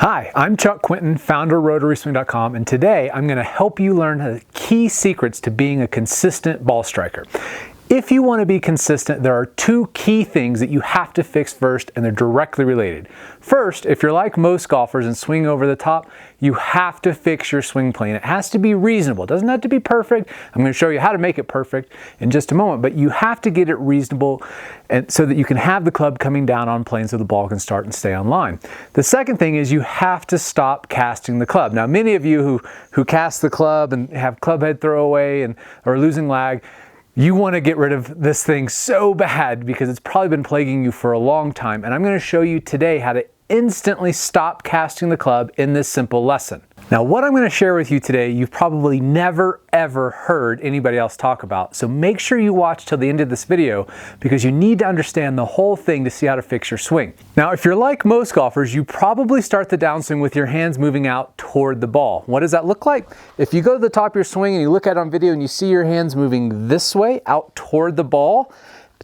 Hi, I'm Chuck Quinton, founder of RotarySwing.com, and today I'm going to help you learn the key secrets to being a consistent ball striker. If you want to be consistent, there are two key things that you have to fix first, and they're directly related. First, if you're like most golfers and swing over the top, you have to fix your swing plane. It has to be reasonable. It doesn't have to be perfect. I'm going to show you how to make it perfect in just a moment, but you have to get it reasonable and so that you can have the club coming down on plane so the ball can start and stay on line. The second thing is you have to stop casting the club. Now, many of you who cast the club and have club head throwaway and are losing lag, you want to get rid of this thing so bad because it's probably been plaguing you for a long time. And I'm going to show you today how to instantly stop casting the club in this simple lesson. Now, what I'm going to share with you today, you've probably never ever heard anybody else talk about. So make sure you watch till the end of this video because you need to understand the whole thing to see how to fix your swing. Now, if you're like most golfers, you probably start the downswing with your hands moving out toward the ball. What does that look like? If you go to the top of your swing and you look at it on video and you see your hands moving this way out toward the ball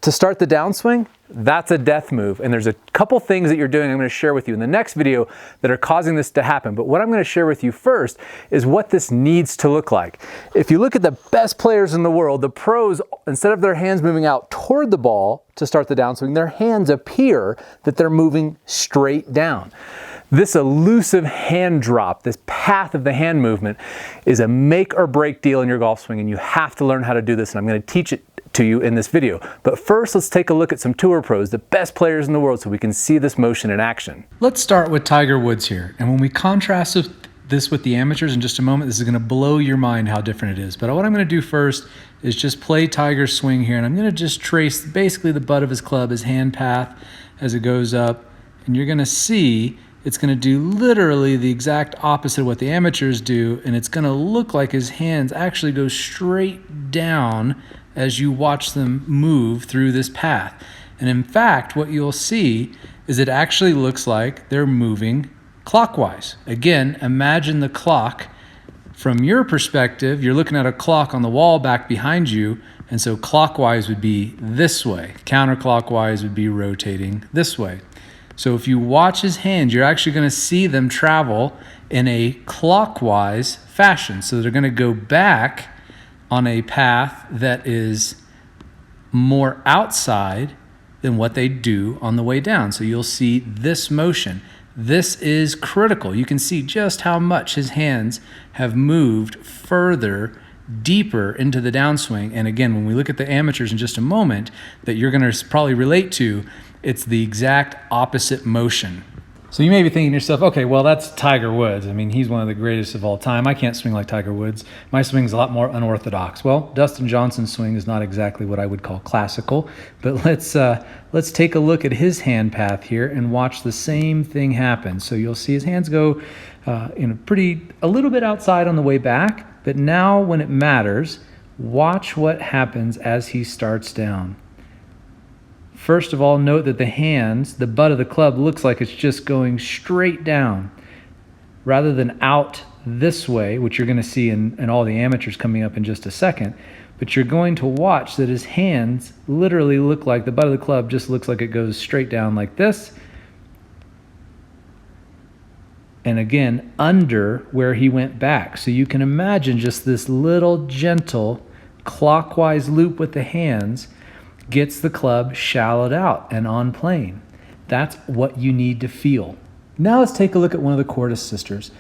to start the downswing, that's a death move. And there's a couple things that you're doing I'm going to share with you in the next video that are causing this to happen. But what I'm going to share with you first is what this needs to look like. If you look at the best players in the world, the pros, instead of their hands moving out toward the ball to start the downswing, their hands appear that they're moving straight down. This elusive hand drop, this path of the hand movement, is a make or break deal in your golf swing, and you have to learn how to do this, and I'm going to teach it to you in this video. But first, let's take a look at some tour pros, the best players in the world, so we can see this motion in action. Let's start with Tiger Woods here. And when we contrast this with the amateurs in just a moment, this is going to blow your mind how different it is. But what I'm going to do first is just play Tiger's swing here. And I'm going to just trace basically the butt of his club, his hand path as it goes up. And you're going to see it's going to do literally the exact opposite of what the amateurs do. And it's going to look like his hands actually go straight down as you watch them move through this path. And in fact, what you'll see is it actually looks like they're moving clockwise. Again, imagine the clock. From your perspective, you're looking at a clock on the wall back behind you, and so clockwise would be this way. Counterclockwise would be rotating this way. So if you watch his hands, you're actually going to see them travel in a clockwise fashion. So they're going to go back on a path that is more outside than what they do on the way down. So you'll see this motion. This is critical. You can see just how much his hands have moved further, deeper into the downswing. And again, when we look at the amateurs in just a moment, that you're going to probably relate to, it's the exact opposite motion. So you may be thinking to yourself, okay, well, that's Tiger Woods. I mean, he's one of the greatest of all time. I can't swing like Tiger Woods. My swing's a lot more unorthodox. Well, Dustin Johnson's swing is not exactly what I would call classical, but let's take a look at his hand path here and watch the same thing happen. So you'll see his hands go a little bit outside on the way back, but now when it matters, watch what happens as he starts down. First of all, note that the hands, the butt of the club, looks like it's just going straight down rather than out this way, which you're going to see in all the amateurs coming up in just a second. But you're going to watch that his hands literally look like the butt of the club just looks like it goes straight down like this. And again, under where he went back. So you can imagine just this little gentle clockwise loop with the hands gets the club shallowed out and on plane. That's what you need to feel. Now let's take a look at one of the Cordes sisters.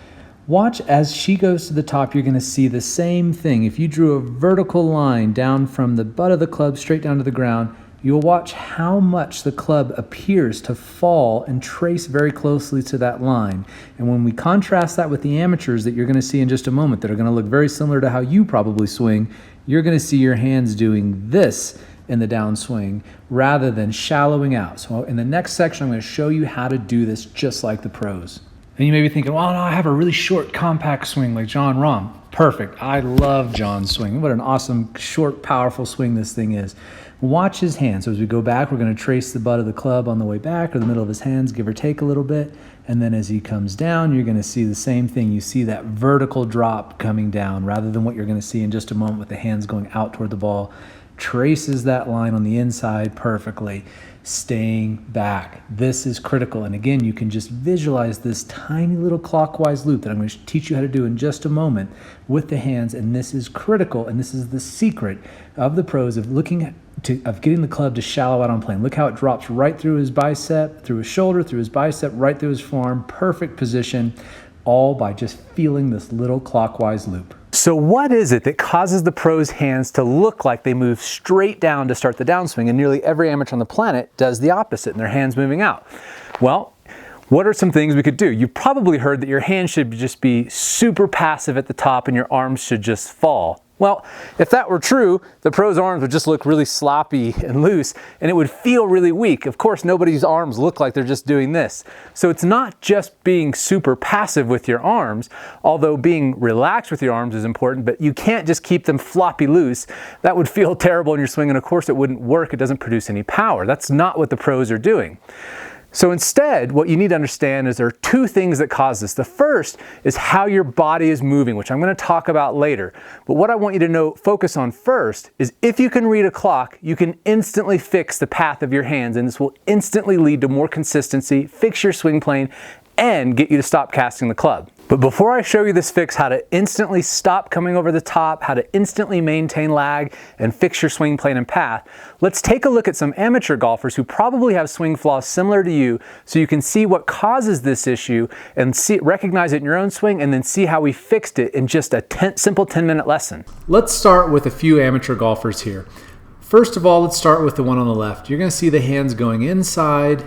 Watch as she goes to the top, you're going to see the same thing. If you drew a vertical line down from the butt of the club straight down to the ground, you'll watch how much the club appears to fall and trace very closely to that line. And when we contrast that with the amateurs that you're going to see in just a moment that are going to look very similar to how you probably swing, you're going to see your hands doing this in the downswing rather than shallowing out. So in the next section, I'm going to show you how to do this just like the pros. And you may be thinking, well, no, I have a really short, compact swing like Jon Rahm. Perfect. I love Jon's swing. What an awesome, short, powerful swing this thing is. Watch his hands. So as we go back, we're going to trace the butt of the club on the way back or the middle of his hands, give or take a little bit. And then as he comes down, you're going to see the same thing. You see that vertical drop coming down rather than what you're going to see in just a moment with the hands going out toward the ball. traces that line on the inside perfectly, staying back. This is critical. And again, you can just visualize this tiny little clockwise loop that I'm going to teach you how to do in just a moment with the hands. And this is critical. And this is the secret of the pros of getting the club to shallow out on plane. Look how it drops right through his bicep, through his shoulder, through his bicep, right through his forearm. Perfect position, all by just feeling this little clockwise loop. So what is it that causes the pros' hands to look like they move straight down to start the downswing, and nearly every amateur on the planet does the opposite and their hands moving out? Well, what are some things we could do? You've probably heard that your hands should just be super passive at the top and your arms should just fall. Well, if that were true, the pros' arms would just look really sloppy and loose, and it would feel really weak. Of course, nobody's arms look like they're just doing this. So it's not just being super passive with your arms, although being relaxed with your arms is important, but you can't just keep them floppy loose. That would feel terrible in your swing, and of course it wouldn't work. It doesn't produce any power. That's not what the pros are doing. So instead, what you need to understand is there are two things that cause this. The first is how your body is moving, which I'm going to talk about later. But what I want you to focus on first is if you can read a clock, you can instantly fix the path of your hands, and this will instantly lead to more consistency, fix your swing plane, and get you to stop casting the club. But before I show you this fix, how to instantly stop coming over the top, how to instantly maintain lag and fix your swing plane and path, let's take a look at some amateur golfers who probably have swing flaws similar to you, so you can see what causes this issue and recognize it in your own swing, and then see how we fixed it in just a simple 10-minute lesson. Let's start with a few amateur golfers here. First of all, let's start with the one on the left. You're going to see the hands going inside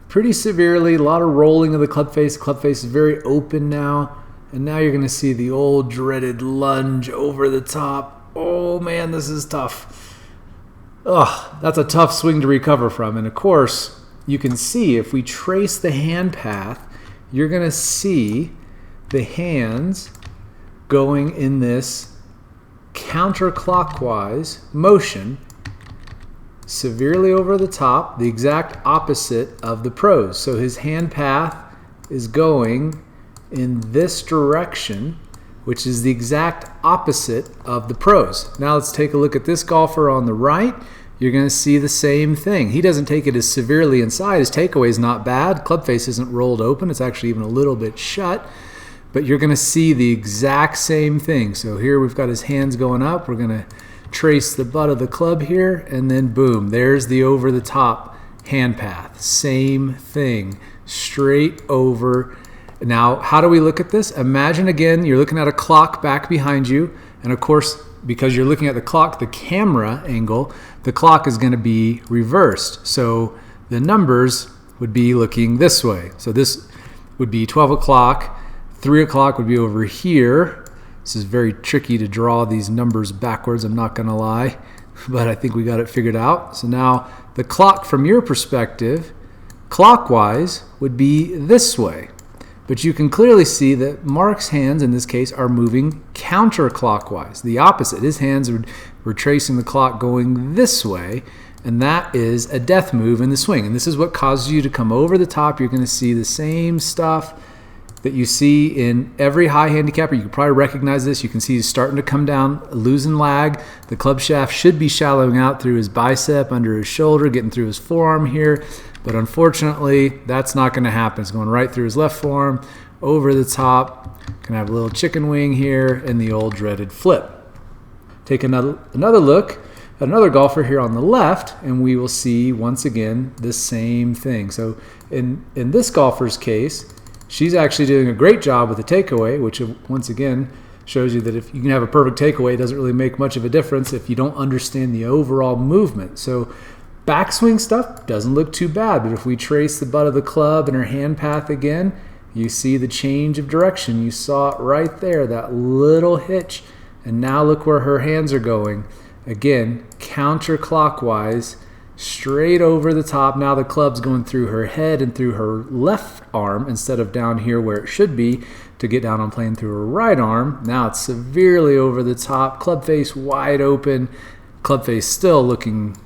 pretty severely, a lot of rolling of the club face. The club face is very open now. And now you're going to see the old dreaded lunge over the top. Oh man, this is tough. Ugh, that's a tough swing to recover from. And of course, you can see if we trace the hand path, you're going to see the hands going in this counterclockwise motion, severely over the top, the exact opposite of the pros. So his hand path is going in this direction, which is the exact opposite of the pros. Now let's take a look at this golfer on the right. You're going to see the same thing. He doesn't take it as severely inside. His takeaway is not bad. Club face isn't rolled open. It's actually even a little bit shut. But you're going to see the exact same thing. So here we've got his hands going up. We're going to trace the butt of the club here, and then boom, there's the over the top hand path. Same thing, straight over. Now, how do we look at this? Imagine again, you're looking at a clock back behind you, and of course, because you're looking at the clock, the camera angle, the clock is going to be reversed. So the numbers would be looking this way. So this would be 12 o'clock, 3 o'clock would be over here. This is very tricky to draw these numbers backwards, I'm not going to lie, but I think we got it figured out. So now the clock from your perspective, clockwise, would be this way. But you can clearly see that Mark's hands in this case are moving counterclockwise, the opposite. His hands were tracing the clock going this way, and that is a death move in the swing. And this is what causes you to come over the top. You're going to see the same stuff that you see in every high handicapper. You can probably recognize this. You can see he's starting to come down, losing lag. The club shaft should be shallowing out through his bicep, under his shoulder, getting through his forearm here. But unfortunately, that's not going to happen. It's going right through his left forearm, over the top. Can have a little chicken wing here and the old dreaded flip. Take another look at another golfer here on the left, and we will see once again the same thing. So in this golfer's case, she's actually doing a great job with the takeaway, which once again shows you that if you can have a perfect takeaway, it doesn't really make much of a difference if you don't understand the overall movement. So backswing stuff doesn't look too bad, but if we trace the butt of the club and her hand path again, you see the change of direction. You saw it right there, that little hitch. And now look where her hands are going. Again, counterclockwise, straight over the top. Now the club's going through her head and through her left arm instead of down here where it should be to get down on plane through her right arm. Now it's severely over the top, club face wide open, club face still looking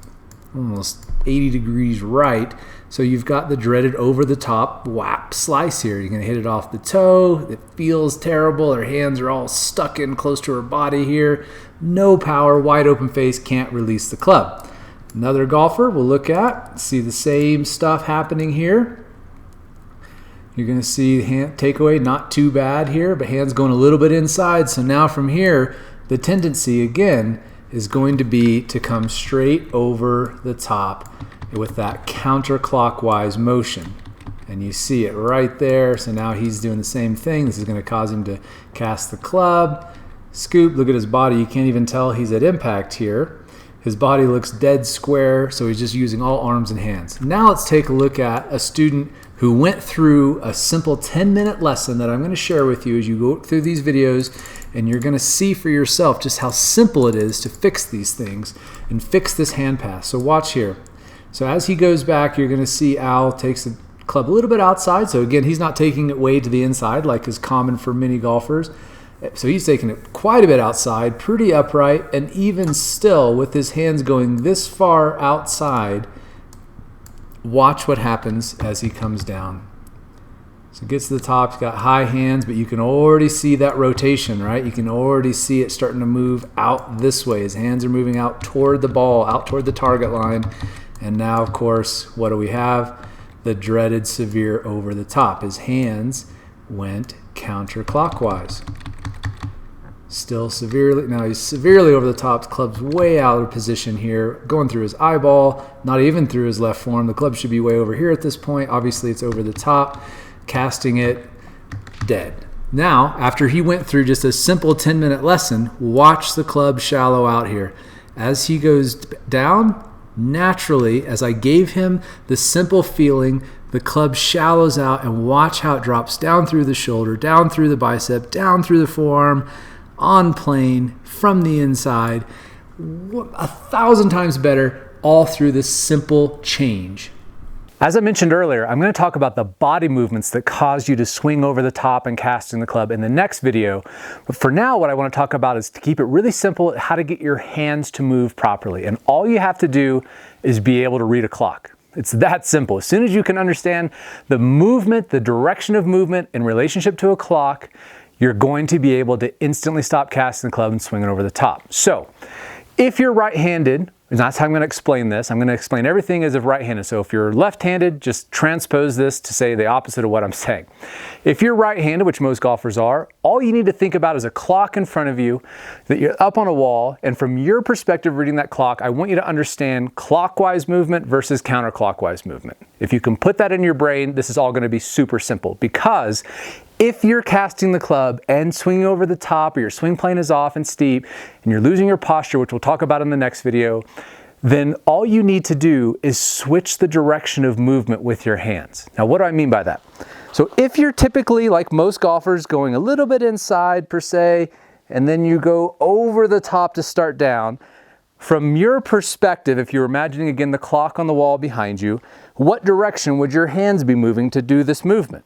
almost 80 degrees right. So you've got the dreaded over-the-top whap slice here. You're going to hit it off the toe. It feels terrible. Her hands are all stuck in close to her body here. No power, wide open face, can't release the club. Another golfer we'll look at, see the same stuff happening here. You're going to see hand takeaway, not too bad here, but hands going a little bit inside. So now from here, the tendency again is going to be to come straight over the top with that counterclockwise motion. And you see it right there. So now he's doing the same thing. This is going to cause him to cast the club, scoop, look at his body. You can't even tell he's at impact here. His body looks dead square, so he's just using all arms and hands. Now let's take a look at a student who went through a simple 10-minute lesson that I'm going to share with you as you go through these videos, and you're going to see for yourself just how simple it is to fix these things and fix this hand pass. So watch here. So as he goes back, you're going to see Al takes the club a little bit outside. So again, he's not taking it way to the inside like is common for many golfers. So he's taking it quite a bit outside, pretty upright, and even still with his hands going this far outside, watch what happens as he comes down. So he gets to the top, he's got high hands, but you can already see that rotation, right? You can already see it starting to move out this way. His hands are moving out toward the ball, out toward the target line. And now, of course, what do we have? The dreaded severe over the top. His hands went counterclockwise. Still severely, now he's severely over the top. The club's way out of position here, going through his eyeball, not even through his left forearm. The club should be way over here at this point. Obviously, it's over the top, casting it dead. Now, after he went through just a simple 10-minute lesson, watch the club shallow out here. As he goes down, naturally, as I gave him the simple feeling, the club shallows out, and watch how it drops down through the shoulder, down through the bicep, down through the forearm, on plane, from the inside, 1,000 times better, all through this simple change. As I mentioned earlier, I'm going to talk about the body movements that cause you to swing over the top and casting the club in the next video. But for now, what I want to talk about is to keep it really simple, how to get your hands to move properly. And all you have to do is be able to read a clock. It's that simple. As soon as you can understand the movement, the direction of movement in relationship to a clock, you're going to be able to instantly stop casting the club and swing it over the top. So if you're right-handed, and that's how I'm going to explain this. I'm going to explain everything as if right-handed. So if you're left-handed, just transpose this to say the opposite of what I'm saying. If you're right-handed, which most golfers are, all you need to think about is a clock in front of you that you're up on a wall, and from your perspective reading that clock, I want you to understand clockwise movement versus counterclockwise movement. If you can put that in your brain, this is all going to be super simple, because if you're casting the club and swinging over the top, or your swing plane is off and steep, and you're losing your posture, which we'll talk about in the next video, then all you need to do is switch the direction of movement with your hands. Now, what do I mean by that? So if you're typically, like most golfers, going a little bit inside per se, and then you go over the top to start down, from your perspective, if you're imagining again the clock on the wall behind you, what direction would your hands be moving to do this movement?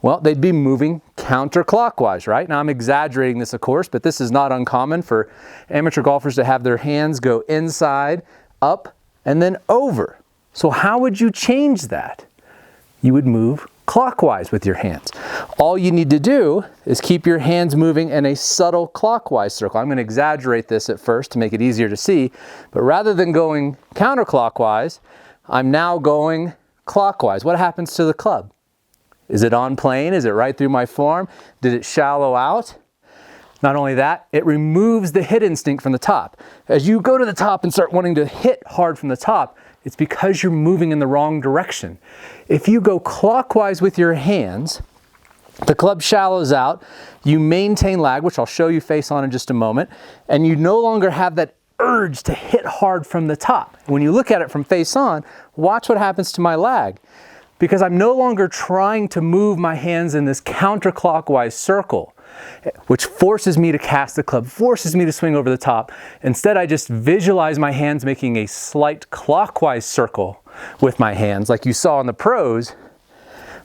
Well, they'd be moving counterclockwise, right? Now I'm exaggerating this, of course, but this is not uncommon for amateur golfers to have their hands go inside, up, and then over. So how would you change that? You would move clockwise with your hands. All you need to do is keep your hands moving in a subtle clockwise circle. I'm going to exaggerate this at first to make it easier to see, but rather than going counterclockwise, I'm now going clockwise. What happens to the club? Is it on plane? Is it right through my forearm? Did it shallow out? Not only that, it removes the hit instinct from the top. As you go to the top and start wanting to hit hard from the top, it's because you're moving in the wrong direction. If you go clockwise with your hands, the club shallows out, you maintain lag, which I'll show you face on in just a moment, and you no longer have that urge to hit hard from the top. When you look at it from face on, watch what happens to my lag. Because I'm no longer trying to move my hands in this counterclockwise circle, which forces me to cast the club, forces me to swing over the top. Instead, I just visualize my hands making a slight clockwise circle with my hands. Like you saw in the pros,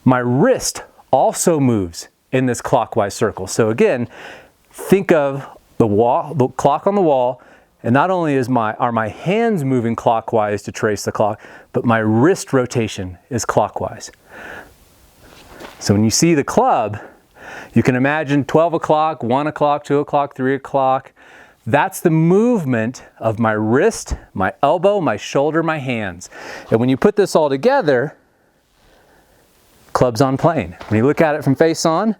my wrist also moves in this clockwise circle. So again, think of the wall, the clock on the wall, And not only are my hands moving clockwise to trace the clock, but my wrist rotation is clockwise. So when you see the club, you can imagine 12 o'clock, 1 o'clock, 2 o'clock, 3 o'clock. That's the movement of my wrist, my elbow, my shoulder, my hands. And when you put this all together, club's on plane. When you look at it from face on,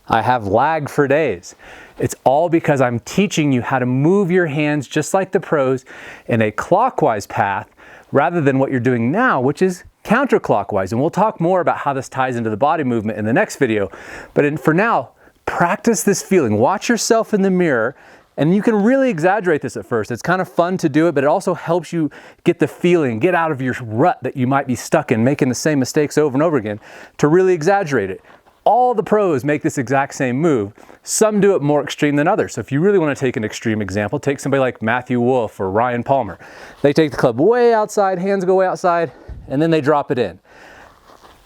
I have lag for days. It's all because I'm teaching you how to move your hands just like the pros in a clockwise path rather than what you're doing now, which is counterclockwise. And we'll talk more about how this ties into the body movement in the next video. But for now, practice this feeling. Watch yourself in the mirror. And you can really exaggerate this at first. It's kind of fun to do it, but it also helps you get the feeling, get out of your rut that you might be stuck in, making the same mistakes over and over again, to really exaggerate it. All the pros make this exact same move. Some do it more extreme than others. So if you really want to take an extreme example, take somebody like Matthew Wolff or Ryan Palmer. They take the club way outside, hands go way outside, and then they drop it in.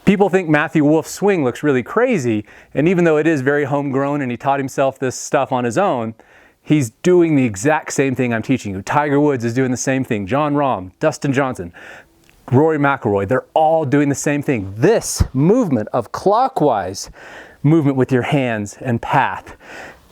People think Matthew Wolff's swing looks really crazy, and even though it is very homegrown and he taught himself this stuff on his own, he's doing the exact same thing I'm teaching you. Tiger Woods is doing the same thing. Jon Rahm, Dustin Johnson, Rory McIlroy, they're all doing the same thing. This movement of clockwise movement with your hands and path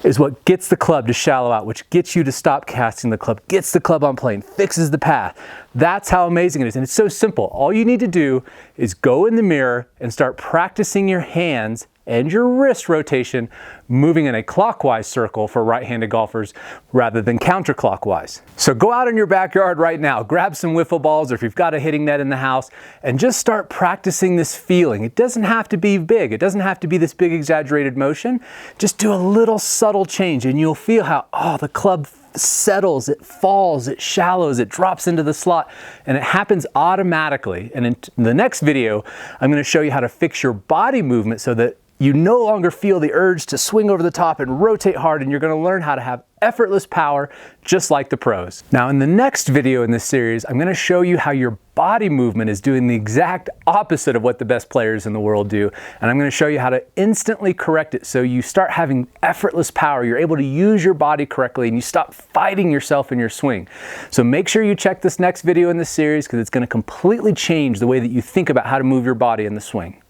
is what gets the club to shallow out, which gets you to stop casting the club, gets the club on plane, fixes the path. That's how amazing it is. And it's so simple. All you need to do is go in the mirror and start practicing your hands and your wrist rotation moving in a clockwise circle for right-handed golfers rather than counterclockwise. So go out in your backyard right now, grab some wiffle balls, or if you've got a hitting net in the house, and just start practicing this feeling. It doesn't have to be big. It doesn't have to be this big exaggerated motion. Just do a little subtle change and you'll feel how, oh, the club settles, it falls, it shallows, it drops into the slot, and it happens automatically. And in the next video, I'm going to show you how to fix your body movement so that you no longer feel the urge to swing over the top and rotate hard, and you're going to learn how to have effortless power just like the pros. Now in the next video in this series, I'm going to show you how your body movement is doing the exact opposite of what the best players in the world do, and I'm going to show you how to instantly correct it so you start having effortless power. You're able to use your body correctly and you stop fighting yourself in your swing. So make sure you check this next video in this series because it's going to completely change the way that you think about how to move your body in the swing.